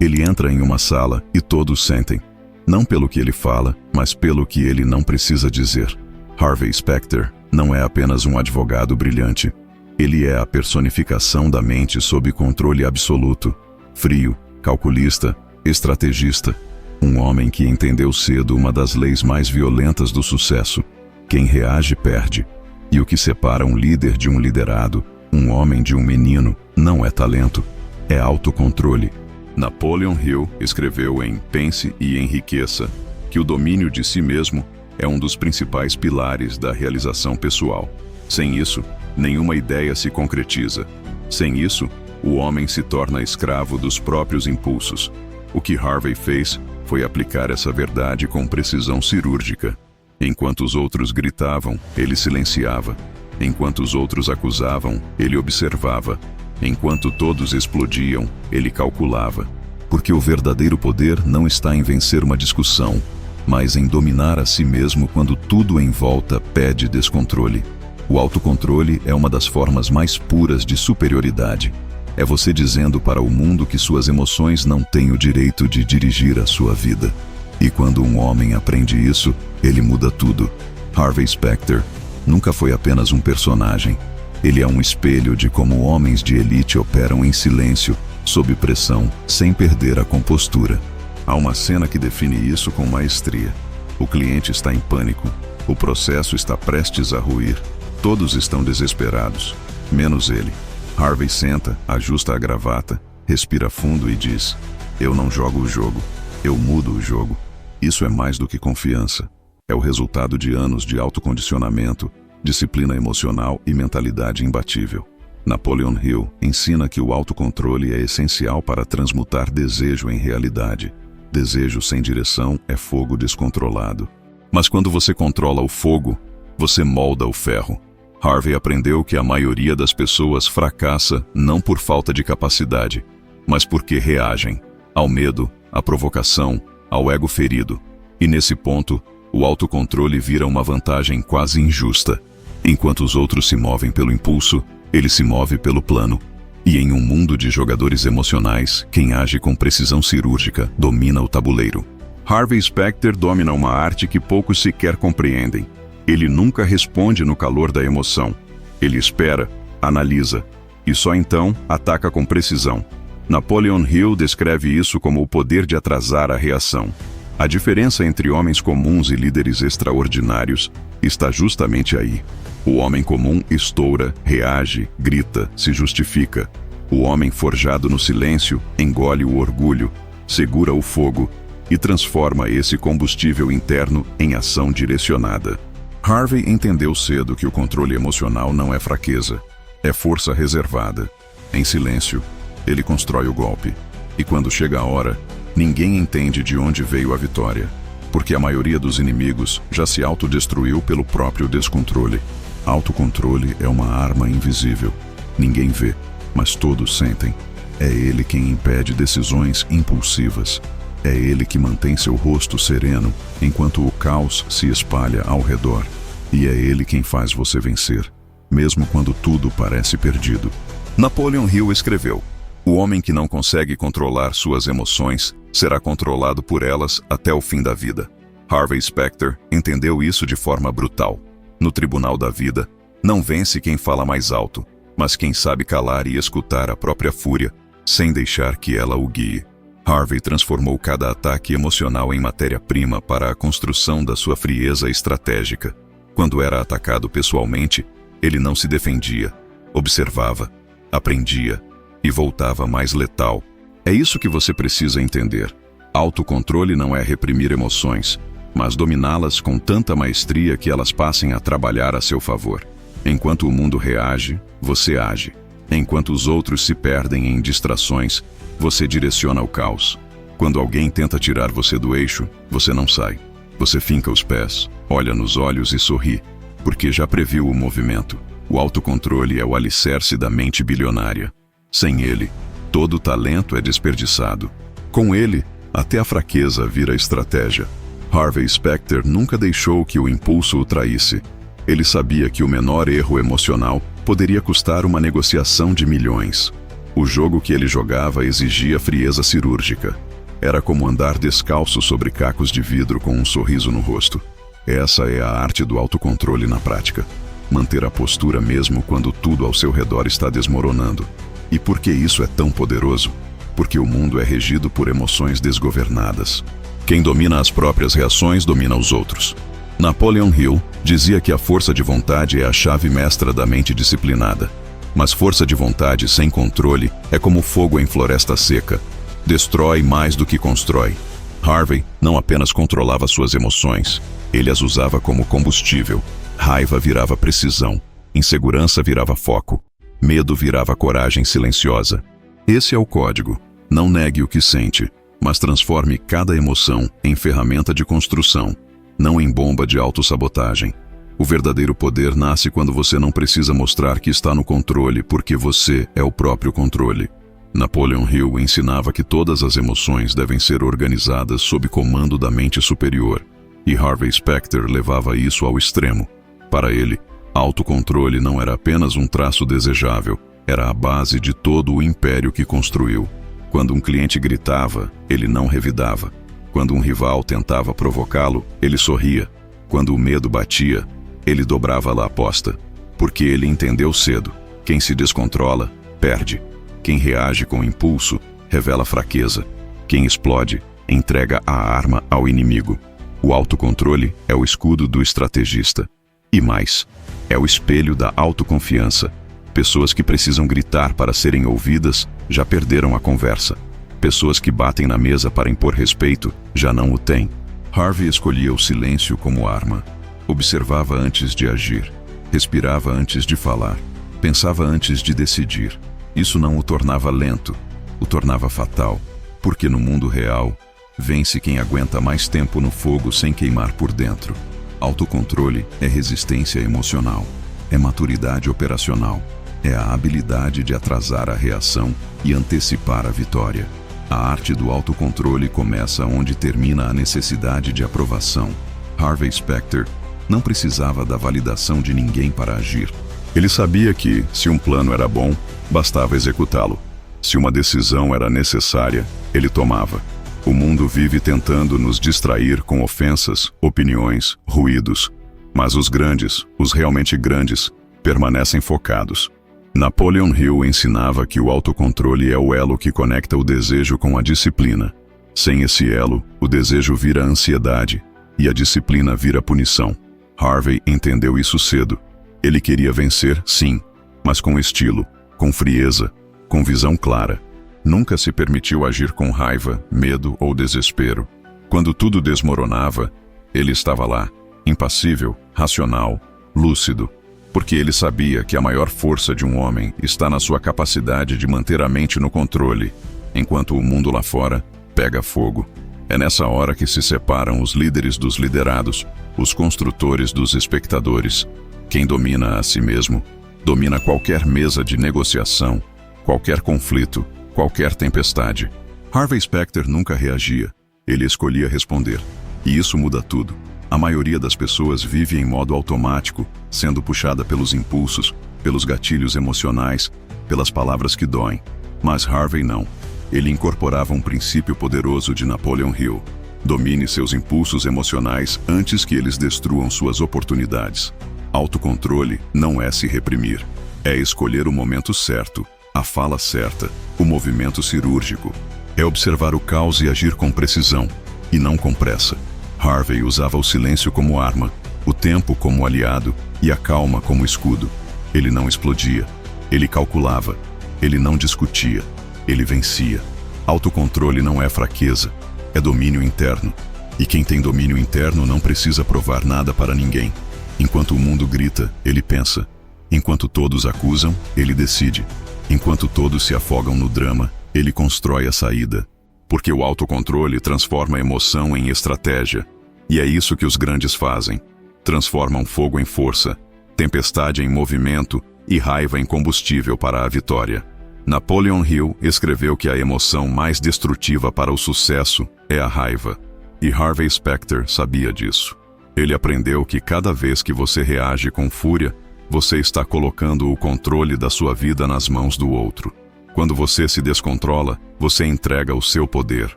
Ele entra em uma sala e todos sentem. Não pelo que ele fala, mas pelo que ele não precisa dizer. Harvey Specter não é apenas um advogado brilhante. Ele é a personificação da mente sob controle absoluto, frio, calculista, estrategista. Um homem que entendeu cedo uma das leis mais violentas do sucesso. Quem reage perde. E o que separa um líder de um liderado, um homem de um menino, não é talento, é autocontrole. Napoleon Hill escreveu em Pense e Enriqueça que o domínio de si mesmo é um dos principais pilares da realização pessoal. Sem isso, nenhuma ideia se concretiza. Sem isso, o homem se torna escravo dos próprios impulsos. O que Harvey fez foi aplicar essa verdade com precisão cirúrgica. Enquanto os outros gritavam, ele silenciava. Enquanto os outros acusavam, ele observava. Enquanto todos explodiam, ele calculava. Porque o verdadeiro poder não está em vencer uma discussão, mas em dominar a si mesmo quando tudo em volta pede descontrole. O autocontrole é uma das formas mais puras de superioridade. É você dizendo para o mundo que suas emoções não têm o direito de dirigir a sua vida. E quando um homem aprende isso, ele muda tudo. Harvey Specter nunca foi apenas um personagem. Ele é um espelho de como homens de elite operam em silêncio, sob pressão, sem perder a compostura. Há uma cena que define isso com maestria. O cliente está em pânico. O processo está prestes a ruir. Todos estão desesperados, menos ele. Harvey senta, ajusta a gravata, respira fundo e diz: "Eu não jogo o jogo, eu mudo o jogo." Isso é mais do que confiança. É o resultado de anos de autocondicionamento, disciplina emocional e mentalidade imbatível. Napoleon Hill ensina que o autocontrole é essencial para transmutar desejo em realidade. Desejo sem direção é fogo descontrolado. Mas quando você controla o fogo, você molda o ferro. Harvey aprendeu que a maioria das pessoas fracassa não por falta de capacidade, mas porque reagem ao medo, à provocação, ao ego ferido. E nesse ponto, o autocontrole vira uma vantagem quase injusta. Enquanto os outros se movem pelo impulso, ele se move pelo plano. E em um mundo de jogadores emocionais, quem age com precisão cirúrgica domina o tabuleiro. Harvey Specter domina uma arte que poucos sequer compreendem. Ele nunca responde no calor da emoção. Ele espera, analisa, e só então ataca com precisão. Napoleon Hill descreve isso como o poder de atrasar a reação. A diferença entre homens comuns e líderes extraordinários está justamente aí. O homem comum estoura, reage, grita, se justifica. O homem forjado no silêncio engole o orgulho, segura o fogo e transforma esse combustível interno em ação direcionada. Harvey entendeu cedo que o controle emocional não é fraqueza, é força reservada. Em silêncio, ele constrói o golpe. E quando chega a hora, ninguém entende de onde veio a vitória, porque a maioria dos inimigos já se autodestruiu pelo próprio descontrole. Autocontrole é uma arma invisível. Ninguém vê, mas todos sentem. É ele quem impede decisões impulsivas. É ele que mantém seu rosto sereno enquanto o caos se espalha ao redor. E é ele quem faz você vencer, mesmo quando tudo parece perdido. Napoleon Hill escreveu: "O homem que não consegue controlar suas emoções será controlado por elas até o fim da vida." Harvey Specter entendeu isso de forma brutal. No tribunal da vida, não vence quem fala mais alto, mas quem sabe calar e escutar a própria fúria, sem deixar que ela o guie. Harvey transformou cada ataque emocional em matéria-prima para a construção da sua frieza estratégica. Quando era atacado pessoalmente, ele não se defendia, observava, aprendia e voltava mais letal. É isso que você precisa entender. Autocontrole não é reprimir emoções, mas dominá-las com tanta maestria que elas passem a trabalhar a seu favor. Enquanto o mundo reage, você age. Enquanto os outros se perdem em distrações, você direciona o caos. Quando alguém tenta tirar você do eixo, você não sai. Você finca os pés, olha nos olhos e sorri, porque já previu o movimento. O autocontrole é o alicerce da mente bilionária. Sem ele, todo talento é desperdiçado. Com ele, até a fraqueza vira estratégia. Harvey Specter nunca deixou que o impulso o traísse. Ele sabia que o menor erro emocional poderia custar uma negociação de milhões. O jogo que ele jogava exigia frieza cirúrgica. Era como andar descalço sobre cacos de vidro com um sorriso no rosto. Essa é a arte do autocontrole na prática. Manter a postura mesmo quando tudo ao seu redor está desmoronando. E por que isso é tão poderoso? Porque o mundo é regido por emoções desgovernadas. Quem domina as próprias reações domina os outros. Napoleon Hill dizia que a força de vontade é a chave mestra da mente disciplinada. Mas força de vontade sem controle é como fogo em floresta seca. Destrói mais do que constrói. Harvey não apenas controlava suas emoções, ele as usava como combustível. Raiva virava precisão, insegurança virava foco, medo virava coragem silenciosa. Esse é o código. Não negue o que sente, mas transforme cada emoção em ferramenta de construção, não em bomba de autossabotagem. O verdadeiro poder nasce quando você não precisa mostrar que está no controle, porque você é o próprio controle. Napoleon Hill ensinava que todas as emoções devem ser organizadas sob comando da mente superior, e Harvey Specter levava isso ao extremo. Para ele, autocontrole não era apenas um traço desejável, era a base de todo o império que construiu. Quando um cliente gritava, ele não revidava. Quando um rival tentava provocá-lo, ele sorria. Quando o medo batia, ele dobrava a aposta. Porque ele entendeu cedo: quem se descontrola, perde. Quem reage com impulso, revela fraqueza. Quem explode, entrega a arma ao inimigo. O autocontrole é o escudo do estrategista. E mais, é o espelho da autoconfiança. Pessoas que precisam gritar para serem ouvidas já perderam a conversa. Pessoas que batem na mesa para impor respeito já não o têm. Harvey escolhia o silêncio como arma. Observava antes de agir. Respirava antes de falar. Pensava antes de decidir. Isso não o tornava lento, o tornava fatal. Porque no mundo real, vence quem aguenta mais tempo no fogo sem queimar por dentro. Autocontrole é resistência emocional. É maturidade operacional. É a habilidade de atrasar a reação e antecipar a vitória. A arte do autocontrole começa onde termina a necessidade de aprovação. Harvey Specter não precisava da validação de ninguém para agir. Ele sabia que, se um plano era bom, bastava executá-lo. Se uma decisão era necessária, ele tomava. O mundo vive tentando nos distrair com ofensas, opiniões, ruídos. Mas os grandes, os realmente grandes, permanecem focados. Napoleon Hill ensinava que o autocontrole é o elo que conecta o desejo com a disciplina. Sem esse elo, o desejo vira ansiedade e a disciplina vira punição. Harvey entendeu isso cedo. Ele queria vencer, sim, mas com estilo, com frieza, com visão clara. Nunca se permitiu agir com raiva, medo ou desespero. Quando tudo desmoronava, ele estava lá, impassível, racional, lúcido, porque ele sabia que a maior força de um homem está na sua capacidade de manter a mente no controle, enquanto o mundo lá fora pega fogo. É nessa hora que se separam os líderes dos liderados, os construtores dos espectadores. Quem domina a si mesmo, domina qualquer mesa de negociação, qualquer conflito, qualquer tempestade. Harvey Specter nunca reagia, ele escolhia responder. E isso muda tudo. A maioria das pessoas vive em modo automático, sendo puxada pelos impulsos, pelos gatilhos emocionais, pelas palavras que doem. Mas Harvey não. Ele incorporava um princípio poderoso de Napoleon Hill. Domine seus impulsos emocionais antes que eles destruam suas oportunidades. Autocontrole não é se reprimir. É escolher o momento certo, a fala certa, o movimento cirúrgico. É observar o caos e agir com precisão, e não com pressa. Harvey usava o silêncio como arma, o tempo como aliado e a calma como escudo. Ele não explodia, ele calculava, ele não discutia, ele vencia. Autocontrole não é fraqueza, é domínio interno. E quem tem domínio interno não precisa provar nada para ninguém. Enquanto o mundo grita, ele pensa. Enquanto todos acusam, ele decide. Enquanto todos se afogam no drama, ele constrói a saída. Porque o autocontrole transforma a emoção em estratégia. E é isso que os grandes fazem. Transformam fogo em força, tempestade em movimento e raiva em combustível para a vitória. Napoleon Hill escreveu que a emoção mais destrutiva para o sucesso é a raiva. E Harvey Specter sabia disso. Ele aprendeu que cada vez que você reage com fúria, você está colocando o controle da sua vida nas mãos do outro. Quando você se descontrola, você entrega o seu poder.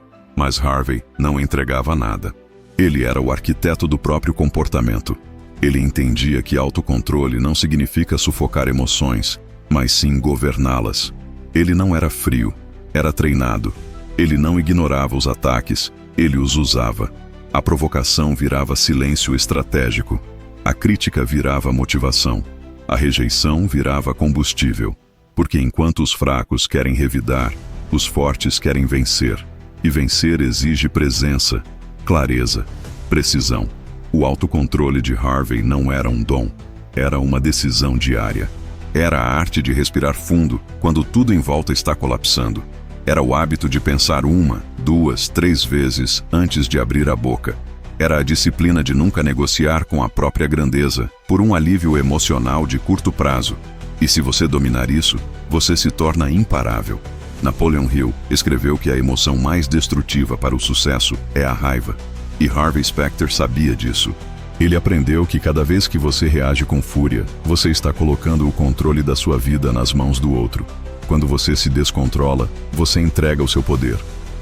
Mas Harvey não entregava nada. Ele era o arquiteto do próprio comportamento. Ele entendia que autocontrole não significa sufocar emoções, mas sim governá-las. Ele não era frio, era treinado. Ele não ignorava os ataques, ele os usava. A provocação virava silêncio estratégico. A crítica virava motivação. A rejeição virava combustível. Porque enquanto os fracos querem revidar, os fortes querem vencer. E vencer exige presença, clareza, precisão. O autocontrole de Harvey não era um dom, era uma decisão diária. Era a arte de respirar fundo quando tudo em volta está colapsando. Era o hábito de pensar 1, 2, 3 vezes antes de abrir a boca. Era a disciplina de nunca negociar com a própria grandeza por um alívio emocional de curto prazo. E se você dominar isso, você se torna imparável. Napoleon Hill escreveu que a emoção mais destrutiva para o sucesso é a raiva. E Harvey Specter sabia disso. Ele aprendeu que cada vez que você reage com fúria, você está colocando o controle da sua vida nas mãos do outro. Quando você se descontrola, você entrega o seu poder.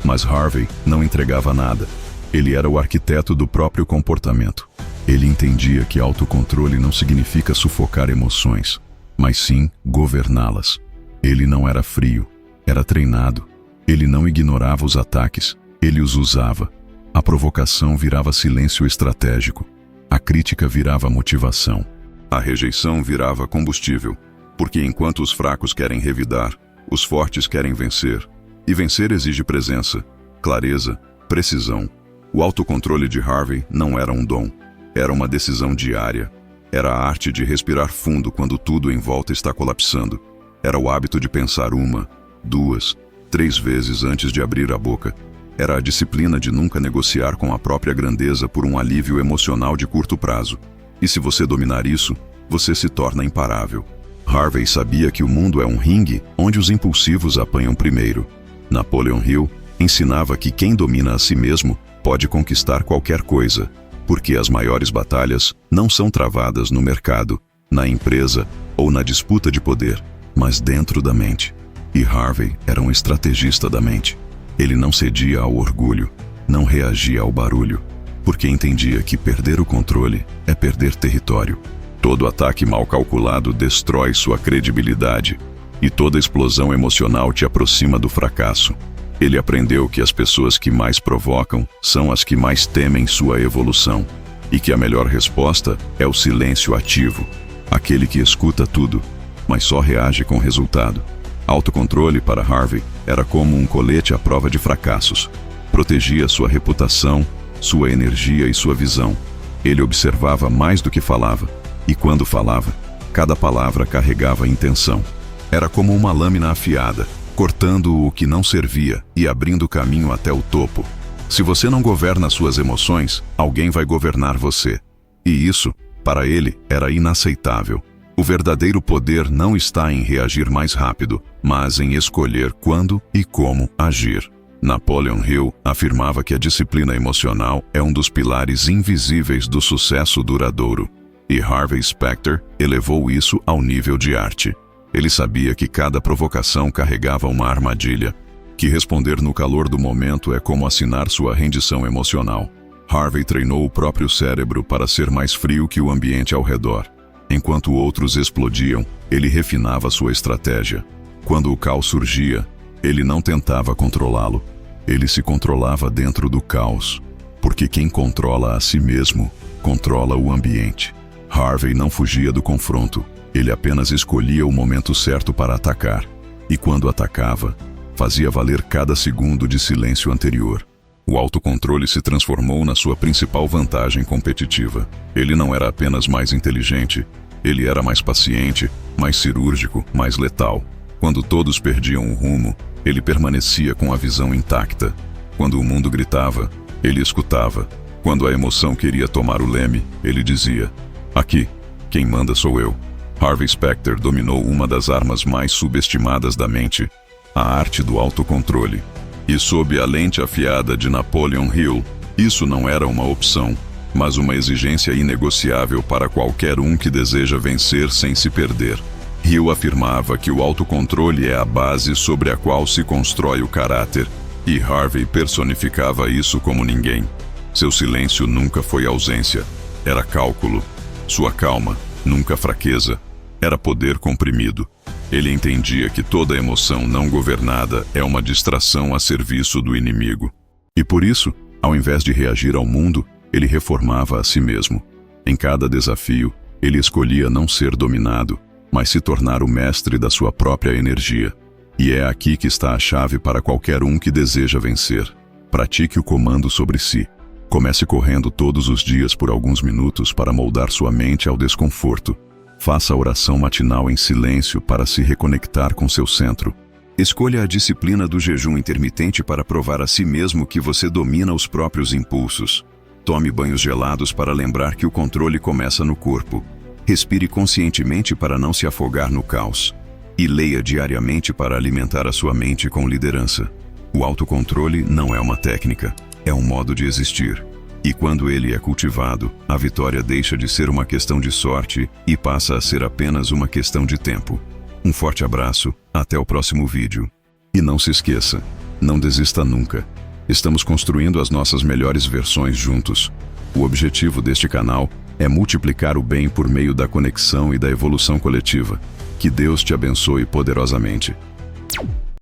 Mas Harvey não entregava nada. Ele era o arquiteto do próprio comportamento. Ele entendia que autocontrole não significa sufocar emoções, mas sim governá-las. Ele não era frio, era treinado. Ele não ignorava os ataques, ele os usava. A provocação virava silêncio estratégico. A crítica virava motivação. A rejeição virava combustível. Porque enquanto os fracos querem revidar, os fortes querem vencer. E vencer exige presença, clareza, precisão. O autocontrole de Harvey não era um dom. Era uma decisão diária. Era a arte de respirar fundo quando tudo em volta está colapsando. Era o hábito de pensar 1, 2, 3 vezes antes de abrir a boca. Era a disciplina de nunca negociar com a própria grandeza por um alívio emocional de curto prazo. E se você dominar isso, você se torna imparável. Harvey sabia que o mundo é um ringue onde os impulsivos apanham primeiro. Napoleon Hill ensinava que quem domina a si mesmo pode conquistar qualquer coisa, porque as maiores batalhas não são travadas no mercado, na empresa ou na disputa de poder, mas dentro da mente. E Harvey era um estrategista da mente. Ele não cedia ao orgulho, não reagia ao barulho, porque entendia que perder o controle é perder território. Todo ataque mal calculado destrói sua credibilidade, e toda explosão emocional te aproxima do fracasso. Ele aprendeu que as pessoas que mais provocam são as que mais temem sua evolução, e que a melhor resposta é o silêncio ativo, aquele que escuta tudo, mas só reage com resultado. Autocontrole para Harvey era como um colete à prova de fracassos. Protegia sua reputação, sua energia e sua visão. Ele observava mais do que falava, e quando falava, cada palavra carregava intenção. Era como uma lâmina afiada, cortando o que não servia e abrindo caminho até o topo. Se você não governa suas emoções, alguém vai governar você. E isso, para ele, era inaceitável. O verdadeiro poder não está em reagir mais rápido, mas em escolher quando e como agir. Napoleon Hill afirmava que a disciplina emocional é um dos pilares invisíveis do sucesso duradouro. E Harvey Specter elevou isso ao nível de arte. Ele sabia que cada provocação carregava uma armadilha, que responder no calor do momento é como assinar sua rendição emocional. Harvey treinou o próprio cérebro para ser mais frio que o ambiente ao redor. Enquanto outros explodiam, ele refinava sua estratégia. Quando o caos surgia, ele não tentava controlá-lo. Ele se controlava dentro do caos. Porque quem controla a si mesmo, controla o ambiente. Harvey não fugia do confronto. Ele apenas escolhia o momento certo para atacar. E quando atacava, fazia valer cada segundo de silêncio anterior. O autocontrole se transformou na sua principal vantagem competitiva. Ele não era apenas mais inteligente, ele era mais paciente, mais cirúrgico, mais letal. Quando todos perdiam o rumo, ele permanecia com a visão intacta. Quando o mundo gritava, ele escutava. Quando a emoção queria tomar o leme, ele dizia: "Aqui, quem manda sou eu." Harvey Specter dominou uma das armas mais subestimadas da mente, a arte do autocontrole. E sob a lente afiada de Napoleon Hill, isso não era uma opção, mas uma exigência inegociável para qualquer um que deseja vencer sem se perder. Hill afirmava que o autocontrole é a base sobre a qual se constrói o caráter, e Harvey personificava isso como ninguém. Seu silêncio nunca foi ausência, era cálculo. Sua calma, nunca fraqueza, era poder comprimido. Ele entendia que toda emoção não governada é uma distração a serviço do inimigo. E por isso, ao invés de reagir ao mundo, ele reformava a si mesmo. Em cada desafio, ele escolhia não ser dominado, mas se tornar o mestre da sua própria energia. E é aqui que está a chave para qualquer um que deseja vencer. Pratique o comando sobre si. Comece correndo todos os dias por alguns minutos para moldar sua mente ao desconforto. Faça a oração matinal em silêncio para se reconectar com seu centro. Escolha a disciplina do jejum intermitente para provar a si mesmo que você domina os próprios impulsos. Tome banhos gelados para lembrar que o controle começa no corpo. Respire conscientemente para não se afogar no caos. E leia diariamente para alimentar a sua mente com liderança. O autocontrole não é uma técnica, é um modo de existir. E quando ele é cultivado, a vitória deixa de ser uma questão de sorte e passa a ser apenas uma questão de tempo. Um forte abraço, até o próximo vídeo. E não se esqueça, não desista nunca. Estamos construindo as nossas melhores versões juntos. O objetivo deste canal é multiplicar o bem por meio da conexão e da evolução coletiva. Que Deus te abençoe poderosamente.